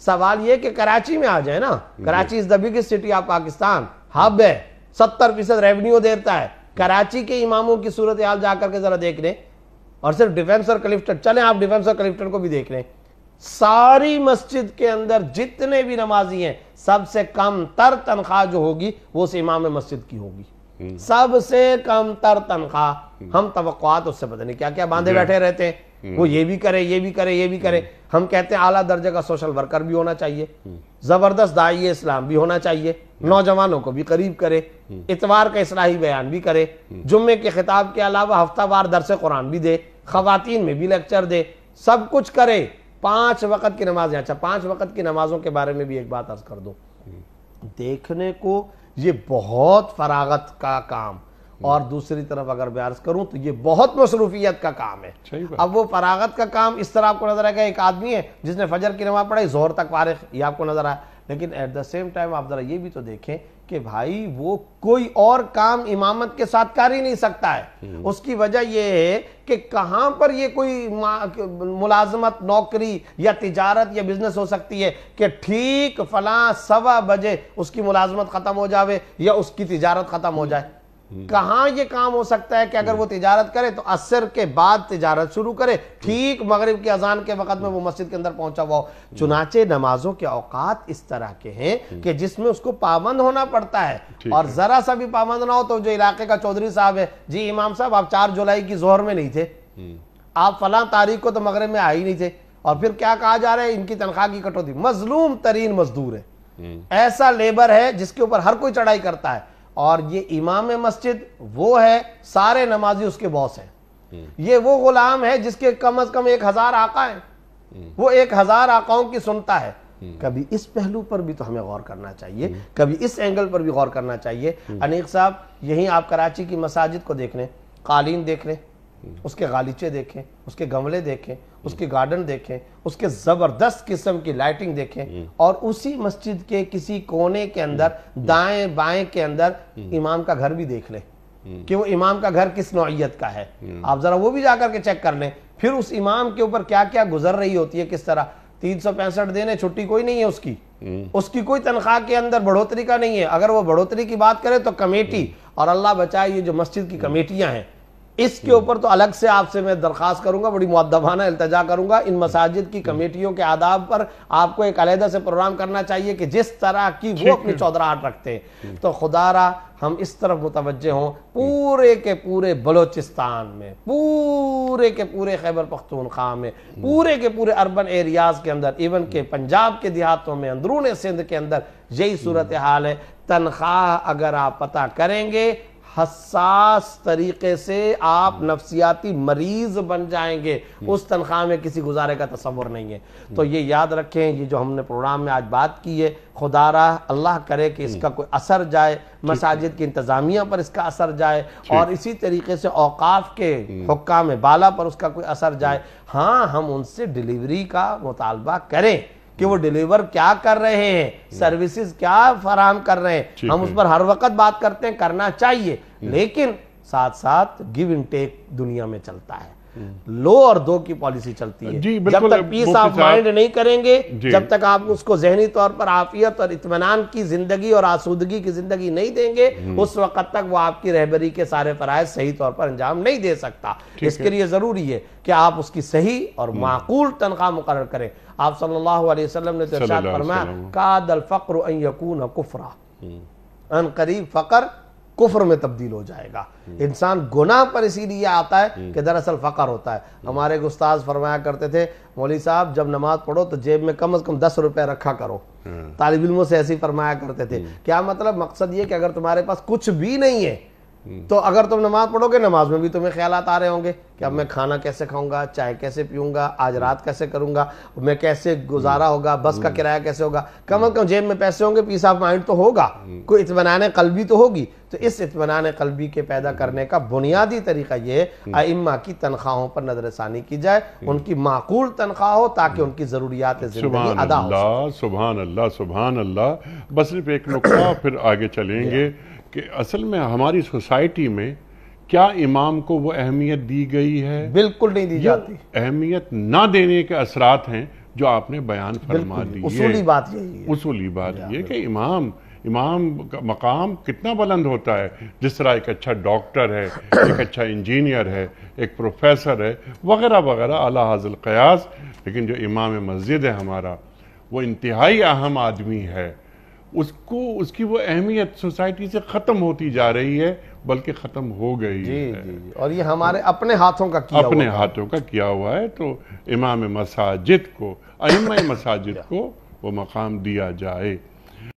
سوال یہ کہ کراچی میں آ جائے نا, Karachi is the biggest city of Pakistan, hub ہے, 70% ریونیو دیتا ہے. کراچی کے اماموں کی صورتحال جا کر کے ذرا دیکھ لیں, اور صرف ڈیفنس اور کلفٹن, چلیں آپ ڈیفنس اور کلفٹن کو بھی دیکھ لیں, ساری مسجد کے اندر جتنے بھی نمازی ہیں سب سے کم تر تنخواہ جو ہوگی وہ اس امام مسجد کی ہوگی, سب سے کم تر تنخواہ. ہم توقعات اس سے پتہ نہیں کیا کیا باندھے بیٹھے رہتے ہیں, وہ یہ بھی کرے یہ بھی کرے یہ بھی کرے. ہم کہتے ہیں اعلیٰ درجے کا سوشل ورکر بھی ہونا چاہیے, زبردست داعی اسلام بھی ہونا چاہیے, نوجوانوں کو بھی قریب کرے, اتوار کا اصلاحی بیان بھی کرے, جمعے کے خطاب کے علاوہ ہفتہ وار درس قرآن بھی دے, خواتین میں بھی لیکچر دے, سب کچھ کرے, 5 وقت کی نمازیں. اچھا 5 وقت کی نمازوں کے بارے میں بھی ایک بات عرض کر دو, دیکھنے کو یہ بہت فراغت کا کام, اور دوسری طرف اگر میں عرض کروں تو یہ بہت مصروفیت کا کام ہے. اب وہ فراغت کا کام اس طرح آپ کو نظر آئے گا, ایک آدمی ہے جس نے فجر کی نماز پڑھائی, ظہر تک فارغ, یہ آپ کو نظر آیا. لیکن ایٹ دا سیم ٹائم آپ ذرا یہ بھی تو دیکھیں کہ بھائی وہ کوئی اور کام امامت کے ساتھ کر ہی نہیں سکتا ہے. اس کی وجہ یہ ہے کہ کہاں پر یہ کوئی ملازمت, نوکری یا تجارت یا بزنس ہو سکتی ہے کہ ٹھیک فلاں 1:15 بجے اس کی ملازمت ختم ہو جاوے یا اس کی تجارت ختم ہو جائے. کہاں یہ کام ہو سکتا ہے کہ اگر وہ تجارت کرے تو عصر کے بعد تجارت شروع کرے, ٹھیک مغرب کی اذان کے وقت میں وہ مسجد کے اندر پہنچا ہوا ہو. چنانچہ نمازوں کے اوقات اس طرح کے ہیں کہ جس میں اس کو پابند ہونا پڑتا ہے, اور ذرا سا بھی پابند نہ ہو تو جو علاقے کا چودھری صاحب ہے, جی امام صاحب آپ 4 جولائی کی ظہر میں نہیں تھے, آپ فلاں تاریخ کو تو مغرب میں آئی نہیں تھے, اور پھر کیا کہا جا رہا ہے ان کی تنخواہ کی کٹوتی. مظلوم ترین مزدور ہے, ایسا لیبر ہے جس کے اوپر ہر کوئی چڑھائی کرتا ہے, اور یہ امام مسجد وہ ہے, سارے نمازی اس کے باس ہیں. یہ وہ غلام ہے جس کے کم از کم 1000 آقا ہیں, وہ 1000 آقاؤں کی سنتا ہے. کبھی اس پہلو پر بھی تو ہمیں غور کرنا چاہیے, کبھی اس اینگل پر بھی غور کرنا چاہیے. انیق صاحب یہیں آپ کراچی کی مساجد کو دیکھ لیں, قالین دیکھ لیں, اس کے غالیچے دیکھیں, اس کے گملے دیکھیں, اس کے گارڈن دیکھیں, اس کے زبردست قسم کی لائٹنگ دیکھیں, اور اسی مسجد کے کسی کونے کے اندر دائیں بائیں کے اندر امام کا گھر بھی دیکھ لیں کہ وہ امام کا گھر کس نوعیت کا ہے. آپ ذرا وہ بھی جا کر کے چیک کر لیں. پھر اس امام کے اوپر کیا کیا گزر رہی ہوتی ہے, کس طرح 365 دن چھٹی کوئی نہیں ہے اس کی کوئی تنخواہ کے اندر بڑھوتری کا نہیں ہے. اگر وہ بڑھوتری کی بات کرے تو کمیٹی, اور اللہ بچائے یہ جو مسجد کی کمیٹیاں ہیں اس کے اوپر تو الگ سے آپ سے میں درخواست کروں گا, بڑی مؤدبانہ التجا کروں گا, ان مساجد کی کمیٹیوں کے آداب پر آپ کو ایک علیحدہ سے پروگرام کرنا چاہیے کہ جس طرح کی وہ اپنی چودراہٹ رکھتے ہیں. تو خدا را ہم اس طرف متوجہ ہوں, پورے کے پورے بلوچستان میں, پورے کے پورے خیبر پختونخوا میں, پورے کے پورے اربن ایریاز کے اندر, ایون کہ پنجاب کے دیہاتوں میں, اندرون سندھ کے اندر یہی صورتحال ہے. تنخواہ اگر آپ پتہ کریں گے, حساس طریقے سے آپ نفسیاتی مریض بن جائیں گے. اس تنخواہ میں کسی گزارے کا تصور نہیں ہے. تو یہ یاد رکھیں, یہ جو ہم نے پروگرام میں آج بات کی ہے, خدا را اللہ کرے کہ اس کا کوئی اثر جائے, مساجد کی انتظامیہ پر اس کا اثر جائے, اور اسی طریقے سے اوقاف کے حکام بالا پر اس کا کوئی اثر جائے. ہاں ہم ان سے ڈیلیوری کا مطالبہ کریں کہ وہ ڈیلیور کیا کر رہے ہیں, سروسز کیا فراہم کر رہے ہیں. ہم اس پر ہر وقت بات کرتے ہیں, کرنا چاہیے, لیکن ساتھ ساتھ گیو اینڈ ٹیک دنیا میں چلتا ہے, لو اور دو کی پالیسی چلتی ہے. جب تک پیس آف مائنڈ نہیں کریں گے, جب تک آپ اس کو ذہنی طور پر عافیت اور اطمینان کی زندگی اور آسودگی کی زندگی نہیں دیں گے, اس وقت تک وہ آپ کی رہبری کے سارے فرائض صحیح طور پر انجام نہیں دے سکتا. اس کے لیے ضروری ہے کہ آپ اس کی صحیح اور معقول تنخواہ مقرر کریں. آپ صلی اللہ علیہ وسلم نے تو ارشاد فرمایا, کاد الفقر ان یکون کفرا, ان قریب فقر کفر میں تبدیل ہو جائے گا. انسان گناہ پر اسی لیے آتا ہے کہ دراصل فقر ہوتا ہے. ہمارے ایک استاذ فرمایا کرتے تھے, مولوی صاحب جب نماز پڑھو تو جیب میں کم از کم 10 روپے رکھا کرو. طالب علموں سے ایسے ہی فرمایا کرتے تھے. کیا مطلب؟ مقصد یہ کہ اگر تمہارے پاس کچھ بھی نہیں ہے تو اگر تم نماز پڑھو گے, نماز میں بھی تمہیں خیالات آ رہے ہوں گے کہ اب میں کھانا کیسے کھاؤں گا, چائے کیسے پیوں گا, آج رات کیسے کروں گا, میں کیسے گزارا ہوگا, بس کا کرایہ کیسے ہوگا. کم از کم جیب میں پیسے ہوں گے, پیس آف مائنڈ تو ہوگا, کوئی اطمینان قلبی تو ہوگی. تو اس اطمینان قلبی کے پیدا کرنے کا بنیادی طریقہ یہ ہے ائمہ کی تنخواہوں پر نظر ثانی کی جائے, ان کی معقول تنخواہ ہو تاکہ ان کی ضروریات زندگی ادا ہو. سبحان اللہ, سبحان اللہ. بس صرف ایک نقطہ پھر آگے چلیں گے کہ اصل میں ہماری سوسائٹی میں کیا امام کو وہ اہمیت دی گئی ہے؟ بالکل نہیں دی جاتی. اہمیت نہ دینے کے اثرات ہیں جو آپ نے بیان فرما دی ہے. اصولی بات یہی ہے. اصولی بات یہ کہ امام کا مقام کتنا بلند ہوتا ہے. جس طرح ایک اچھا ڈاکٹر ہے، ایک اچھا انجینئر ہے، ایک پروفیسر ہے، وغیرہ وغیرہ اعلیٰ حاضر القیاس. لیکن جو امام مسجد ہے ہمارا، وہ انتہائی اہم آدمی ہے. اس کی وہ اہمیت سوسائٹی سے ختم ہوتی جا رہی ہے، بلکہ ختم ہو گئی ہے. اور یہ ہمارے اپنے ہاتھوں کا کیا ہوا ہے. اپنے ہاتھوں کا کیا ہوا ہے. تو امام مساجد کو، ائمہ مساجد کو وہ مقام دیا جائے.